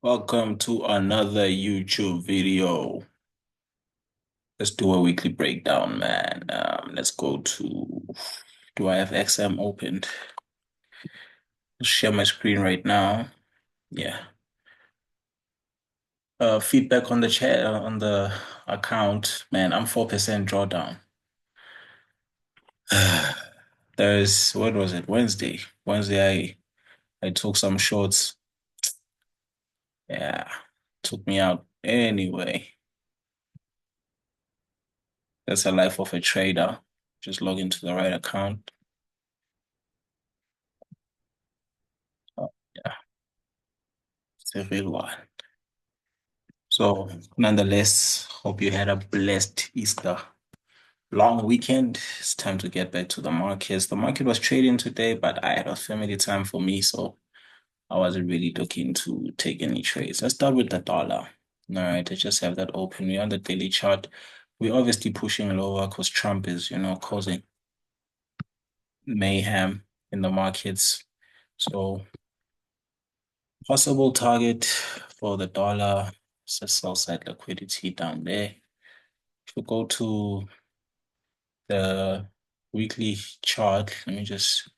Welcome to another YouTube video. Let's do a weekly breakdown, man. Let's go to, do I have XM opened? Share my screen right now. Yeah. Feedback on the chat, on the account, man. I'm 4% drawdown. What was it? Wednesday, I took some shorts. Yeah, took me out. Anyway, that's the life of a trader. Just log into the right account. Oh, yeah, it's a real one. So, nonetheless, hope you had a blessed Easter long weekend. It's time to get back to the markets. The market was trading today, but I had a family time for me, so I wasn't really looking to take any trades. Let's start with the dollar. All right, I just have that open. We're on the daily chart. We're obviously pushing lower because Trump is, causing mayhem in the markets. So, possible target for the dollar is a sell side liquidity down there. If we go to the weekly chart, let me just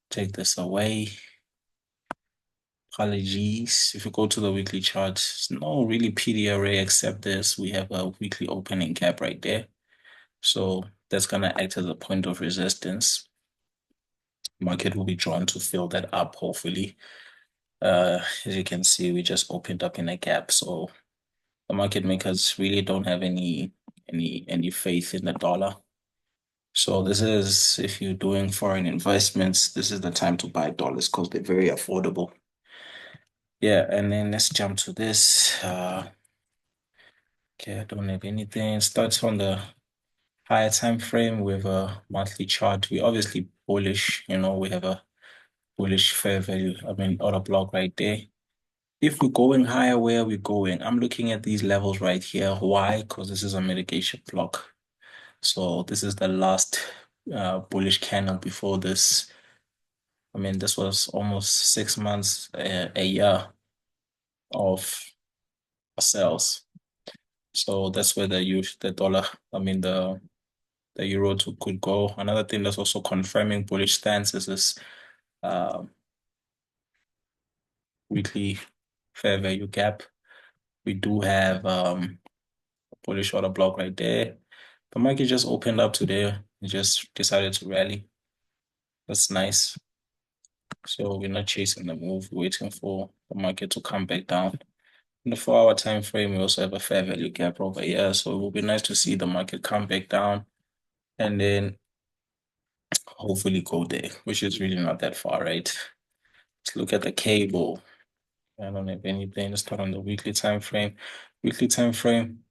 take this away. Apologies. If you go to the weekly chart, there's no really PD array except this. We have a weekly opening gap right there. So that's going to act as a point of resistance. Market will be drawn to fill that up, hopefully. As you can see, we just opened up in a gap. So the market makers really don't have any faith in the dollar. So this is, if you're doing foreign investments, this is the time to buy dollars because they're very affordable. Yeah, and then let's jump to this. Okay, I don't have anything. Starts on the higher time frame with a monthly chart. We obviously bullish, we have a bullish fair value, order block right there. If we're going higher, where are we going? I'm looking at these levels right here. Why? Because this is a mitigation block. So this is the last bullish candle before this. This was almost 6 months, a year of sales. So that's where the dollar, the euro could go. Another thing that's also confirming bullish stance is this uh, weekly fair value gap. We do have bullish order block right there. The market just opened up today. It just decided to rally. That's nice. So we're not chasing the move, we're waiting for the market to come back down. In the 4 hour time frame, we also have a fair value gap over here. So it will be nice to see the market come back down and then hopefully go there, which is really not that far, right? Let's look at the cable. I don't have anything. Let's start on the weekly time frame. Weekly time frame,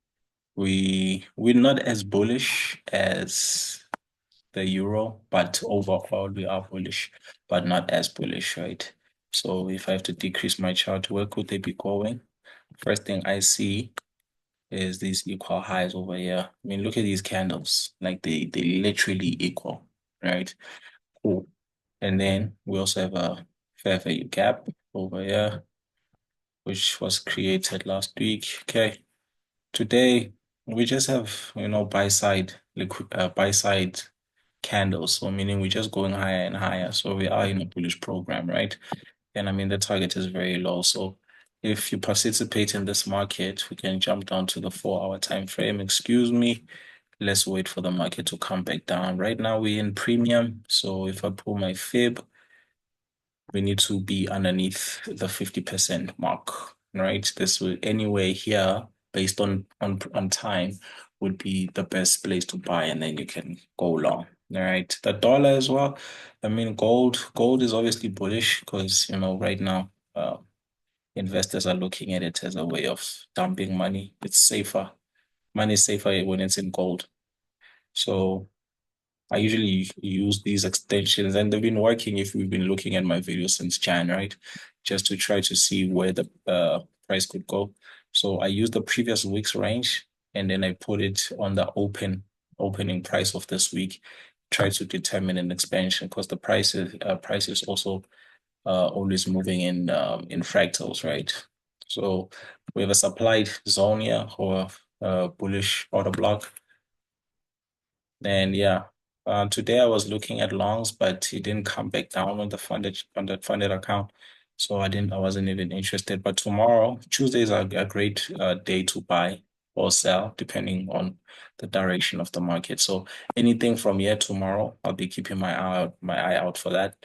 we're not as bullish as the euro, but overall we are bullish, but not as bullish, right? So if I have to decrease my chart, where could they be going? First thing I see is these equal highs over here. Look at these candles. Like they literally equal, right? Cool. And then we also have a fair value gap over here, which was created last week. Okay. Today we just have, buy side candles. So meaning we're just going higher and higher. So we are in a bullish program, right? And the target is very low. So if you participate in this market, we can jump down to the 4 hour time frame. Excuse me. Let's wait for the market to come back down. Right now we're in premium. So if I pull my fib, we need to be underneath the 50% mark, right? This will anyway here based on time would be the best place to buy, and then you can go long. All right. The dollar as well. Gold is obviously bullish because right now investors are looking at it as a way of dumping money. It's safer. Money is safer when it's in gold. So I usually use these extensions and they've been working if we've been looking at my videos since Jan, right? Just to try to see where the price could go. So I used the previous week's range and then I put it on the opening price of this week, try to determine an expansion because the price is also always moving in fractals, right? So we have a supplied zone here or a bullish order block. And yeah, today I was looking at longs, but it didn't come back down on the funded account. So I wasn't even interested. But tomorrow, Tuesdays are a great day to buy or sell, depending on the direction of the market. So anything from here tomorrow, I'll be keeping my eye out for that,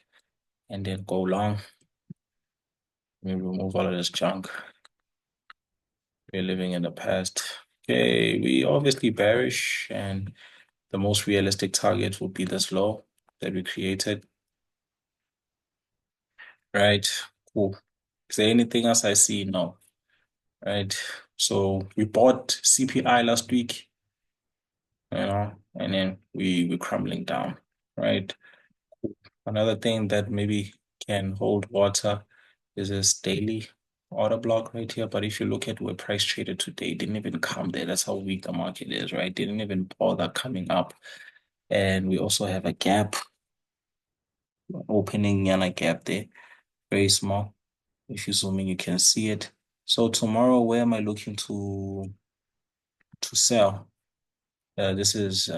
and then go long. We remove all of this junk. We're living in the past. Okay, we obviously bearish, and the most realistic target would be this low that we created. Right. Cool. Is there anything else I see? No. Right. So we bought CPI last week, and then we're crumbling down. Right. Another thing that maybe can hold water is this daily order block right here. But if you look at where price traded today, it didn't even come there. That's how weak the market is, right? Didn't even bother coming up. And we also have a gap opening and a gap there, very small. If you zoom in, you can see it. So tomorrow, where am I looking to sell? This is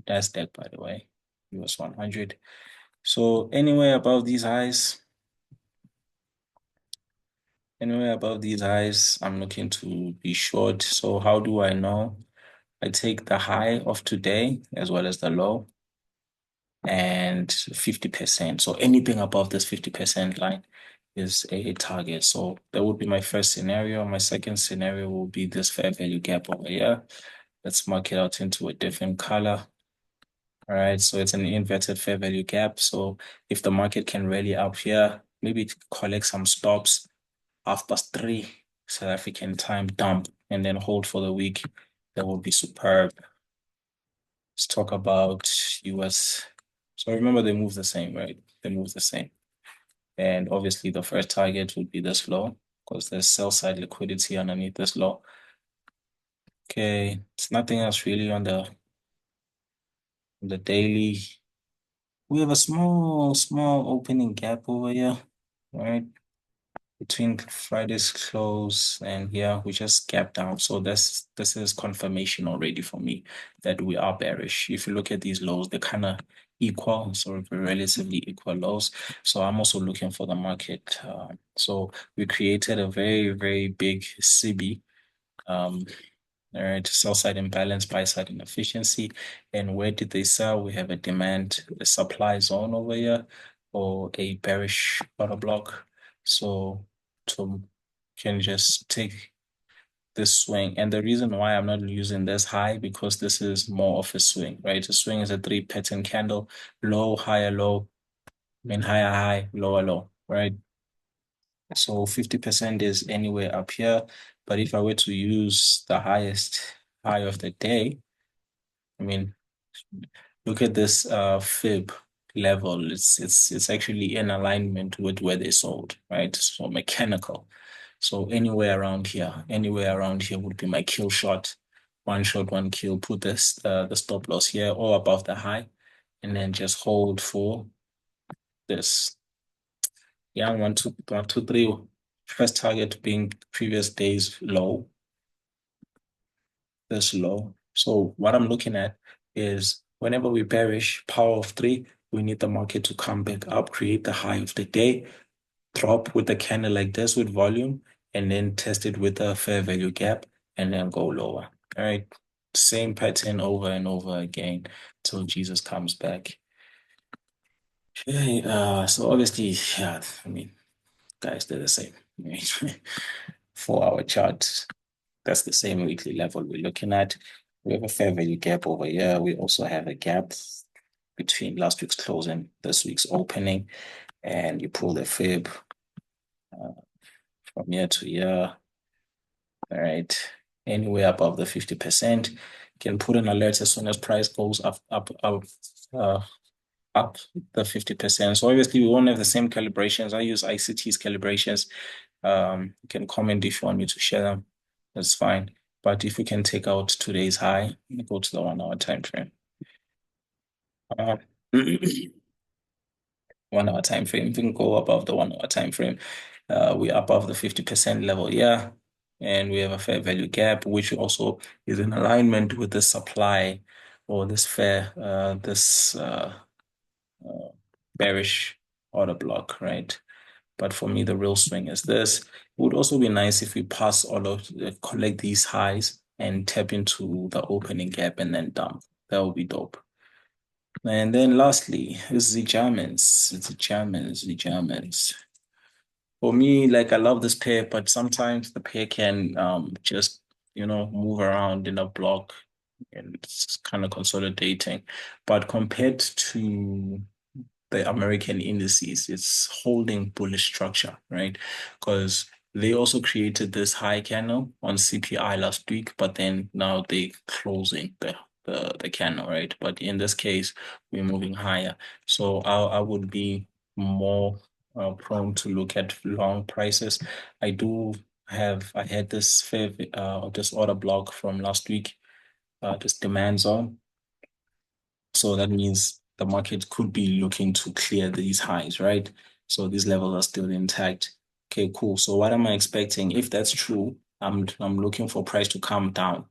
Nasdaq, by the way, US 100. So anywhere above these highs, I'm looking to be short. So how do I know? I take the high of today as well as the low and 50%. So anything above this 50% line is a target. So that would be my first scenario. My second scenario will be this fair value gap over here. Let's mark it out into a different color. All right, so it's an inverted fair value gap. So if the market can rally up here, maybe collect some stops, 3:30 South African time, dump, and then hold for the week, that would be superb. Let's talk about US. So remember, they move the same, right? They move the same. And obviously, the first target would be this low because there's sell side liquidity underneath this low. Okay, it's nothing else really on the daily. We have a small opening gap over here, right? Between Friday's close and here, we just gap down. So this is confirmation already for me that we are bearish. If you look at these lows, they're kind of equal, sort of relatively equal lows. So I'm also looking for the market. So we created a very big CB. All right, sell side imbalance, buy side inefficiency. And where did they sell? We have a supply zone over here, or a bearish order block. So to can just take this swing. And the reason why I'm not using this high, because this is more of a swing, right? A swing is a 3 pattern candle, low, higher, low, then higher, high, lower, low, right? So 50% is anywhere up here. But if I were to use the highest high of the day, I mean, look at this fib level. It's actually in alignment with where they sold, right? So mechanical. So anywhere around here would be my kill shot. One shot, one kill. Put this the stop loss here or above the high, and then just hold for this. Yeah, 1, 2, 3. First target being previous day's low, this low. So what I'm looking at is whenever we bearish power of three, we need the market to come back up, create the high of the day, drop with a candle like this with volume, and then test it with a fair value gap, and then go lower. All right. Same pattern over and over again till Jesus comes back. Okay, so obviously, yeah, I mean, guys, they're the same. 4 hour chart. That's the same weekly level we're looking at. We have a fair value gap over here. We also have a gap between last week's close and this week's opening. And you pull the fib uh, from year to year. All right. Anywhere above the 50%. You can put an alert as soon as price goes uh, up the 50%. So obviously we won't have the same calibrations. I use ICT's calibrations. You can comment if you want me to share them. That's fine. But if we can take out today's high, go to the 1 hour time frame. Uh, 1 hour time frame. We can go above the 1 hour time frame. we're above the 50% level. Yeah. And we have a fair value gap, which also is in alignment with the supply or this uh, bearish order block, right? But for me, the real swing is this. It would also be nice if we pass all of, collect these highs and tap into the opening gap and then dump. That would be dope. And then lastly, is the Germans. It's the Germans. For me, like I love this pair, but sometimes the pair can just, move around in a block and it's kind of consolidating. But compared to the American indices, it's holding bullish structure, right? Because they also created this high candle on CPI last week, but then now they closing the candle, right? But in this case, we're moving higher. So I would be more prone to look at long prices. I had this order block from last week, this demand zone. So that means the market could be looking to clear these highs, right? So these levels are still intact. Okay, cool. So what am I expecting? If that's true, I'm looking for price to come down,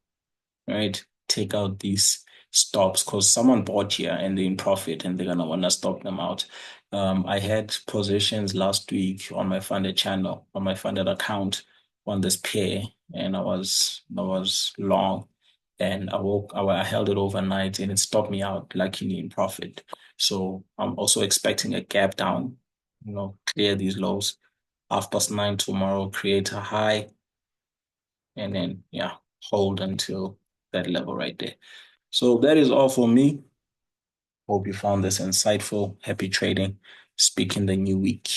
right? Take out these stops because someone bought here and they're in profit and they're gonna want to stop them out. I had positions last week on my funded channel, on my funded account on this pair, and I was long, and I held it overnight and it stopped me out, luckily in profit. So I'm also expecting a gap down, clear these lows. 9:30 tomorrow, create a high, and then yeah, hold until that level right there. So that is all for me. Hope you found this insightful. Happy trading. Speak in the new week.